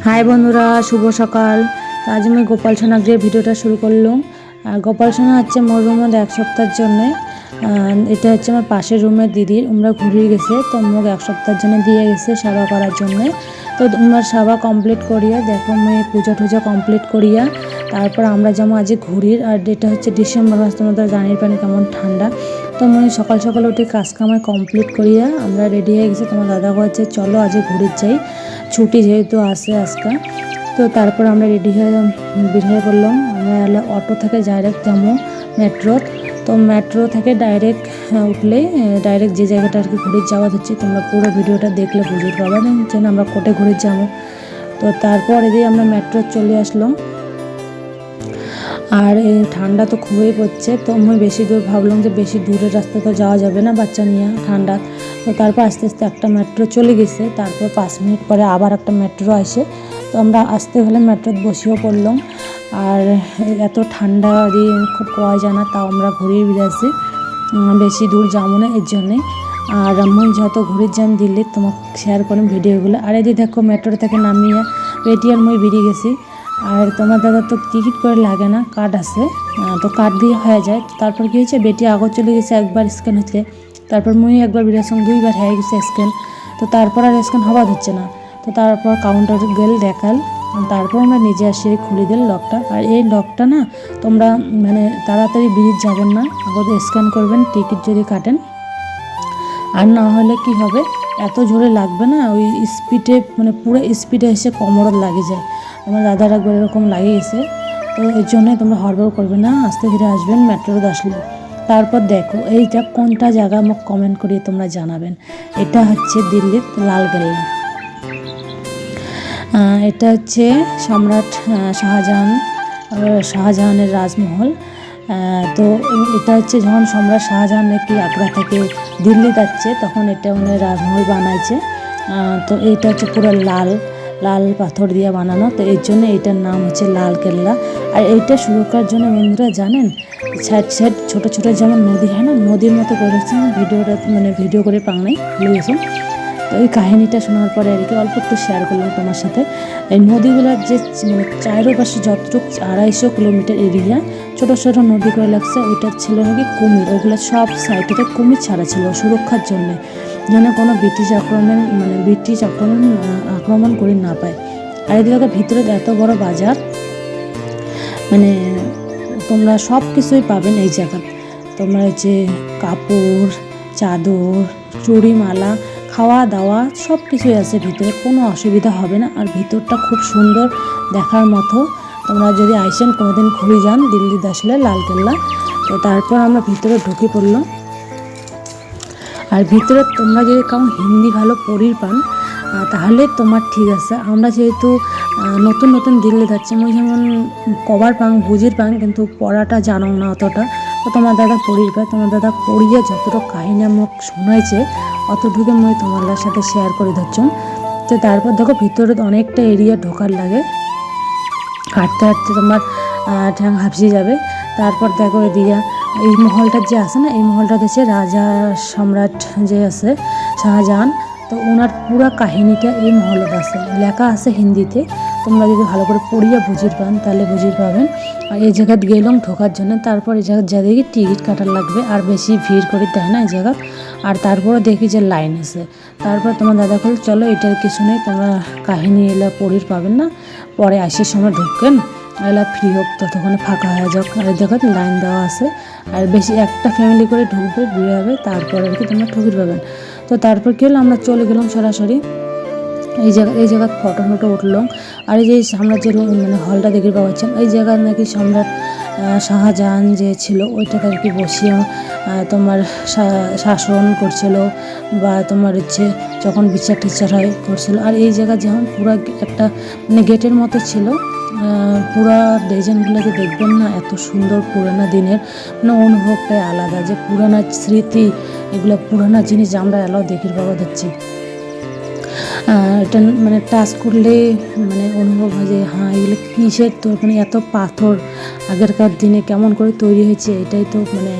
High বন্ধুরা, শুভ সকাল। তো আজ আমি গোপাল সোনা দিয়ে ভিডিওটা শুরু করলাম। আর গোপাল সোনা হচ্ছে মোর রুমের এক সপ্তাহের জন্যে। এটা হচ্ছে আমার পাশের রুমের দিদির, আমরা ঘুরিয়ে গেছে, তো মোক এক সপ্তাহের জন্য দিয়ে গেছে সেবা করার জন্যে। তো তোমার সেবা কমপ্লিট করিয়া দেখো আমি পূজা টুজা কমপ্লিট করিয়া তারপর আমরা যেমন আজ ঘুরির। আর এটা হচ্ছে ডিসেম্বর মাস, তোমাদের জানির পানি কেমন ঠান্ডা। তো আমি সকাল সকাল উঠে কাজ কামাই কমপ্লিট করিয়া আমরা রেডি হয়ে গেছি। তোমার দাদা বলছে চলো আজ ঘুরির যাই, ছুটি যেহেতু আসে আজকে। তো তারপর আমরা রেডি হয়ে বের হয়ে পড়লাম। আমরা অটো থেকে ডাইরেক্ট যাবো মেট্রো। তো মেট্রো থেকে ডাইরেক্ট উঠলে ডাইরেক্ট যে জায়গাটা আর কি ঘুরে যাওয়া হচ্ছে, তোমরা পুরো ভিডিওটা দেখলে বুঝতে পারবে যেন আমরা কোটে ঘুরে যাবো। তো তারপর এদিকে আমরা মেট্রো চলে আসলাম। আর এই ঠান্ডা তো খুবই পড়ছে, তো আমি বেশি দূর ভাবলাম যে বেশি দূরের রাস্তা তো যাওয়া যাবে না বাচ্চা নিয়ে ঠান্ডা। তো তারপর আস্তে আস্তে একটা মেট্রো চলে গেছে, তারপর 5 মিনিট পরে আবার একটা মেট্রো আসে। তো আমরা আসতে হলে মেট্রোত বসেও পড়লাম। আর এত ঠান্ডা দিয়ে খুব কোয়া যায় না, তাও আমরা ঘুরিয়ে বেরিয়েছি, বেশি দূর যাবো না এর জন্যে। আর আমি যত ঘুরির যান দিল্লি তোমাকে শেয়ার করেন ভিডিওগুলো। আর এই যে দেখো মেট্রো থেকে নামিয়ে পেটি আর মই বেরিয়ে গেছি। আর তোমার দাদা তো টিকিট করে লাগে না, কার্ড আছে, তো কার্ড দিয়ে হয়ে যায়। তারপর কী হয়েছে, বেটি আগো চলে গেছে, একবার স্ক্যান হচ্ছে, তারপর মুই একবার বেরিয়ে সঙ্গে 2বার হয়ে গেছে স্ক্যান। তো তারপর আর স্ক্যান হওয়া হচ্ছে না। তো তারপর কাউন্টার গেল দেখাল, তারপর আমরা নিজে আসি খুলে দিল লকটা। আর এই লকটা না তোমরা মানে তাড়াতাড়ি ব্রিজ যাবেন না, আগে স্ক্যান করবেন টিকিট যদি কাটেন। আর না হলে কি হবে, এত জোরে লাগবে না, ওই স্পিডে মানে পুরো স্পিডে এসে কোমরে লাগে যায়। আমার দাদার একবার এরকম লাগিয়েছে। তো এর জন্যই তোমরা হড়বড় করবে না, আস্তে ধীরে আসবেন মেট্রোতে আসলে। তারপর দেখো এইটা কোনটা জায়গা আমাকে কমেন্ট করিয়ে তোমরা জানাবেন। এটা হচ্ছে দিল্লির লালকেল্লা। এটা হচ্ছে সম্রাট শাহজাহানের রাজমহল। তো এটা হচ্ছে যখন সম্রাট শাহজাহান নাকি আগ্রা থেকে দিল্লি যাচ্ছে তখন এটা উনি রাজমহল বানাইছে। তো এইটা হচ্ছে পুরো লাল লাল পাথর দিয়ে বানানো, তো এর জন্য এইটার নাম হচ্ছে লাল কেল্লা। আর এইটা সুরক্ষার জন্য বন্ধুরা জানেন, সাইড সাইড ছোটো ছোটো যেমন নদী হয় না, নদীর মতো করে রাখছে। ভিডিওটা মানে ভিডিও করে পাং নাই ভুলে গেছি। তো এই কাহিনিটা শোনার পরে আর কি অল্প একটু শেয়ার করলাম তোমার সাথে। এই নদীগুলোর যে মানে চারোপাশে যতটুকু 250 কিলোমিটার এরিয়া ছোটো ছোটো নদী করে লাগছে, ওইটা ছিল নাকি কুমির। ওগুলো সব সাইডে কুমির ছাড়া ছিল সুরক্ষার জন্যে, যেন কোনো ব্রিটিশ আক্রমণ করে না পায়। আর এদিকে ভিতরে এত বড় বাজার, মানে তোমরা সব কিছুই পাবেন এই জায়গায়। তোমরা হচ্ছে কাপড়, চাদর, চুড়িমালা, খাওয়া দাওয়া সব কিছুই আছে ভিতরে, কোনো অসুবিধা হবে না। আর ভিতরটা খুব সুন্দর দেখার মতো। তোমরা যদি আইসেন কোনোদিন ঘুরে যান দিল্লিতে আসলে লালকেল্লা। তো তারপর আমরা ভিতরে ঢুকে পড়লাম। আর ভিতরে তোমরা যদি কারো হিন্দি ভালো পড়ির পান তাহলে তোমার ঠিক আছে। আমরা যেহেতু নতুন নতুন দিল্লি যাচ্ছি, আমি যেমন কবার পাং বুঝির পাং, কিন্তু পড়াটা জানো না অতটা। তো তোমার দাদা পড়ির পায়, তোমার দাদা পড়িয়ে যতটুকু কাহিনী আমাকে শোনাইছে অতটুকু আমি তোমার সাথে শেয়ার করে ধরছি। তো তারপর দেখো ভিতরে অনেকটা এরিয়া ঢোকার লাগে, হাঁটতে হাঁটতে তোমার ঠ্যাং হাঁপিয়ে যাবে। তারপর দেখো এদিকে এই মহলটা যে আছে না, এই মহলটা হচ্ছে রাজা সম্রাট যে আছে শাহজাহান, তো ওনার পুরো কাহিনীটা এই মহলত আছে, লেখা আছে হিন্দিতে। তোমরা যদি ভালো করে পড়িয়ে বুঝিয়ে পান তাহলে বুঝিয়ে পাবেন। আর এই জায়গায় গেলাম ঢোকার জন্য, তারপর এই জায়গায় যা দেখি টিকিট কাটার লাগবে, আর বেশি ভিড় করে দেয় না এই জায়গা। আর তারপরে দেখি যে লাইন আছে। তারপর তোমার দাদা বল চলো এটার কিছু নেই, তোমরা কাহিনী এলা পড়ির পাবেন না, পরে আসার সময় ঢুকেন, এলা ফ্রি হোক, ততক্ষণে ফাঁকা হয়ে যাক। আর দেখো লাইন দেওয়া আছে, আর বেশি একটা ফ্যামিলি করে ঢুকবে, ভিড় হবে, তারপর আর কি তোমরা টিকিট পাবেন। তো তারপর কি হলো, আমরা চলে গেলাম সরাসরি এই জায়গায় ফটো উঠলাম। আর এই যে আমরা যে মানে হলটা দেখতে পাচ্ছেন, এই জায়গায় নাকি সম্রাট শাহজাহান যে ছিল ওইটাকে আর কি বসিয়ে তোমার শাসন করছিল, বা তোমার হচ্ছে যখন বিচার টিচার হয় করছিল। আর এই জায়গা যেমন পুরো একটা মানে গেটের মতো ছিল, পুরা ডিজাইনগুলোকে দেখবেন না, এত সুন্দর পুরানো দিনের মানে অনুভবটাই আলাদা, যে পুরানো স্মৃতি, এগুলো পুরানো জিনিস আমরা এলাও দেখির পাওয়া যাচ্ছি। এটা মানে টাচ করলে মানে অনুভব হয় যে হ্যাঁ এগুলো কিসের, তো মানে এত পাথর আগেরকার দিনে কেমন করে তৈরি হয়েছে, এটাই তো মানে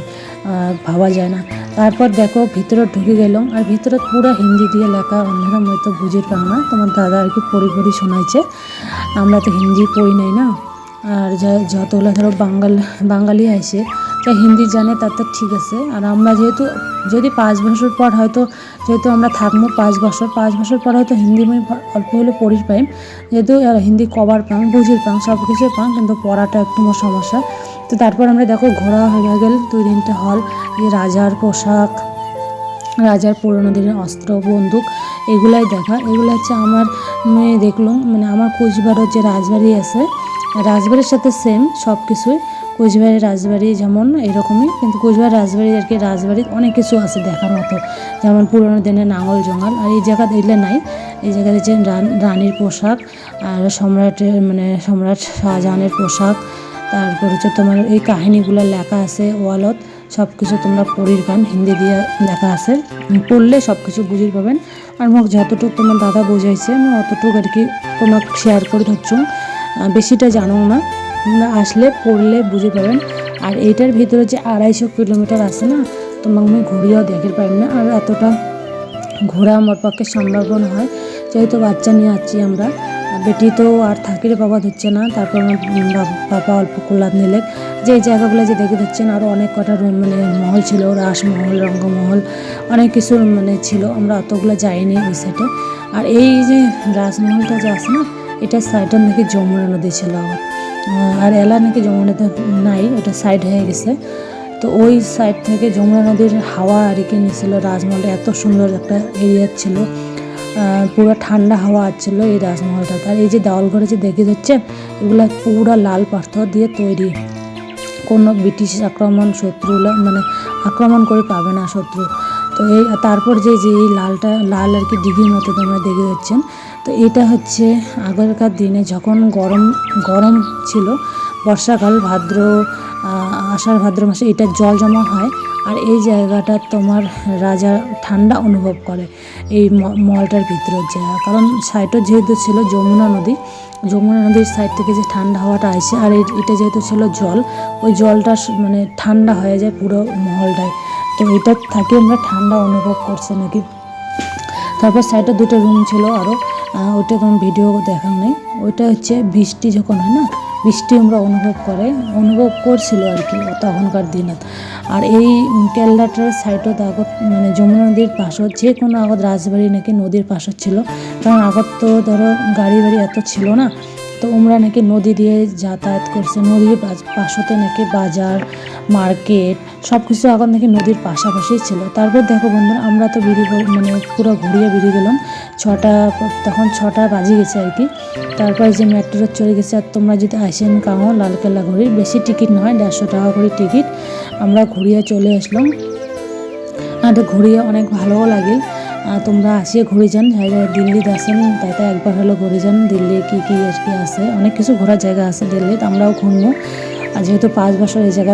ভাবা যায় না। তারপর দেখো ভিতরে ঢুকে গেলাম, আর ভিতরে পুরো হিন্দি দিয়ে লেখা, অন্যরা হয়তো বুঝির পাং না, তোমার দাদা আর কি পড়ি শোনাইছে, আমরা তো হিন্দি পড়ি নাই না। আর যতগুলো ধরো বাঙালি আসে যা হিন্দি জানে তার তো ঠিক আছে। আর আমরা যেহেতু যদি 5 বছর পর হয়তো, যেহেতু আমরা থাকবো 5 বছর পর হয়তো হিন্দি আমি অল্প হলে পড়ির পাইম, যেহেতু হিন্দি কবার পাং বুঝির পাং সব কিছুই পাং, কিন্তু পড়াটা একটু মোর সমস্যা। তো তারপর আমরা দেখো ঘোরা হয়ে গেল 2-3টে হল, এই রাজার পোশাক, রাজার পুরোনো দিনের অস্ত্র বন্দুক এগুলাই দেখা। এগুলো হচ্ছে আমার মেয়ে দেখলাম, মানে আমার কোচবিহারের যে রাজবাড়ি আছে, রাজবাড়ির সাথে সেম সব কিছুই, কোচবিহারের রাজবাড়ি যেমন এরকমই, কিন্তু কোচবিহার রাজবাড়ি আর কি, রাজবাড়ির অনেক কিছু আছে দেখার মতো, যেমন পুরোনো দিনের নাঙল জঙ্গল। আর এই জায়গা দেখলে নাই, এই জায়গাতে যে রানীর পোশাক আর সম্রাট শাহজাহানের পোশাক, তারপর হচ্ছে তোমার এই কাহিনিগুলো লেখা আছে ওয়ালত, সব কিছু তোমরা পড়ির গান হিন্দি দিয়ে লেখা আছে, পড়লে সব কিছু বুঝির পাবেন। আর মোক যতটুকু তোমার দাদা বোঝাইছে আমি অতটুকু আর কি তোমাকে শেয়ার করে ধরছ, বেশিটা জানো না, তোমরা আসলে পড়লে বুঝে পাবেন। আর এইটার ভিতরে যে 250 কিলোমিটার আছে না, তোমাকে আমি ঘুরিয়েও দেখে পাইম না, আর এতটা ঘোরা আমার পক্ষে সম্ভব হয়, যেহেতু বাচ্চা নিয়ে আসছি আমরা, বেটি তো আর থাকিরে বাবা ধরছে না। তারপর আমার বাবা অল্প কোলাদ নিলে, যে জায়গাগুলো যে দেখে দিচ্ছেন আরও অনেক কটা মহল ছিল, রাসমহল, রঙ্গমহল, অনেক কিছু ছিল, আমরা অতগুলো যাইনি ওই সাইডে। আর এই যে রাজমহলটা যে আছে না, এটা সাইডটা নাকি যমুনা নদী ছিল, আর এলা নাকি যমুনাতে নাই, ওটা সাইড হয়ে গেছে। তো ওই সাইড থেকে যমুনা নদীর হাওয়া আর কি নিয়েছিল রাজমহলটা, এত সুন্দর একটা এরিয়া ছিল, পুরো ঠান্ডা হাওয়া আসছিল এই রাজমহলটা। আর এই যে দেওয়ালঘরে যে দেখে যাচ্ছে, এগুলো পুরো লাল পাথর দিয়ে তৈরি, কোনো ব্রিটিশ শত্রুরা আক্রমণ করে পাবে না শত্রু। তো এই তারপর যে এই লাল আর কি দিঘির মতো তোমরা দেখে যাচ্ছেন, তো এটা হচ্ছে আগেরকার দিনে যখন গরম ছিল, বর্ষাকাল আষাঢ় ভাদ্র মাসে এটা জল জমা হয়, আর এই জায়গাটা তোমার রাজা ঠান্ডা অনুভব করে এই মলটার ভিতরের জায়গা, কারণ সাইডটা যেহেতু ছিল যমুনা নদীর সাইড থেকে যে ঠান্ডা হাওয়াটা আসে, আর এটা যেহেতু ছিল জল, ওই জলটা ঠান্ডা হয়ে যায় পুরো মহলটায়, তো এটা থাকে আমরা ঠান্ডা অনুভব করছে নাকি। তারপর সাইডে 2টো রুম ছিল আরও, ওইটা কোনো ভিডিও দেখার নেই, ওইটা হচ্ছে বৃষ্টি যখন হয় না, বৃষ্টি আমরা অনুভব করছিল আর কি তখনকার দিনে। আর এই কেল্লাটার সাইডও আগত যমুনা নদীর পাশত, যে কোনো আগত রাজবাড়ি নাকি নদীর পাশত ছিল, কারণ আগত তো ধরো গাড়ি এত ছিল না, তো আমরা নাকি নদী দিয়ে যাতায়াত করছে, নদীর পাশতে নাকি বাজার মার্কেট সব কিছু আগত নাকি নদীর পাশাপাশি ছিল। তারপর দেখো বন্ধুরা, আমরা তো পুরো ঘুরিয়ে বেরিয়ে গেলাম, তখন 6টা বাজে গেছে আর কি। তারপর যে মেট্রো চলে গেছে, আর তোমরা যদি আসেন কাঙো লালকেল্লা ঘুরির, বেশি টিকিট নয়, 150 টাকা করে টিকিট, আমরা ঘুরিয়ে চলে আসলাম। আর ঘুরিয়ে অনেক ভালোও লাগে, তোমরা আসিয়ে ঘুরে যান, দিল্লিতে আসেন তাই একবার হলো ঘুরে যান, দিল্লি কি আর কি আছে, অনেক কিছু ঘোরার জায়গা আছে দিল্লিতে, আমরাও ঘুরবো। আর যেহেতু 5 বছর এই জায়গা